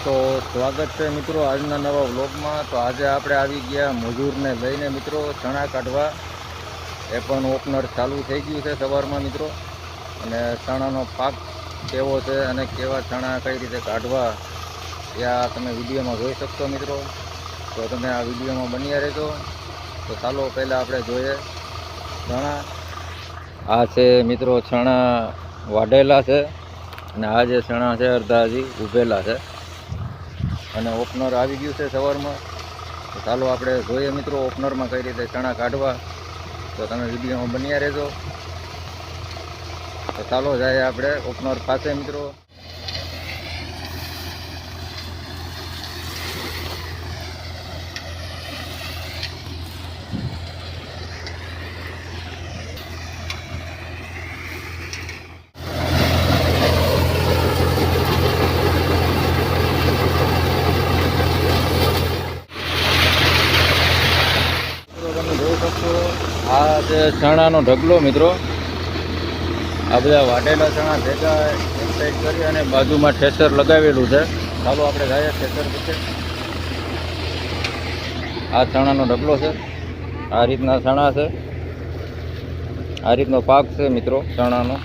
તો સ્વાગત છે મિત્રો આજના નવા વ્લોગમાં। તો આજે આપણે આવી ગયા મજૂરને લઈને મિત્રો ચણા કાઢવા। એ પણ ઓપનર ચાલુ થઈ ગયું છે સવારમાં મિત્રો। અને ચણાનો પાક કેવો છે અને કેવા ચણા કઈ રીતે કાઢવા એ આ તમે વિડીયોમાં જોઈ શકશો મિત્રો। તો તમે આ વિડીયોમાં બન્યા રહેજો। તો ચાલો પહેલાં આપણે જોઈએ ચણા। આ છે મિત્રો ચણા વાઢેલા છે અને આ જે ચણા છે અડધા હજી ઊભેલા છે અને ઓપનર આવી ગયું છે સવારમાં। તો ચાલો આપણે જોઈએ મિત્રો ઓપનરમાં કઈ રીતે ચણા કાઢવા। તો તમે વિડીયોમાં બન્યા રહેજો। તો ચાલો જાય આપણે ઓપનર પાસે મિત્રો। આ છે ચણાનો ઢગલો મિત્રો। આ બધા વાઢેલા ચણા ભેગા એક સાઈડ કરી અને બાજુમાં ઠેસર લગાવેલું છે। ચાલો આપણે જઈએ ઠેસર પછી। આ ચણાનો ઢગલો છે, આ રીતના ચણા છે, આ રીતનો પાક છે મિત્રો ચણાનો।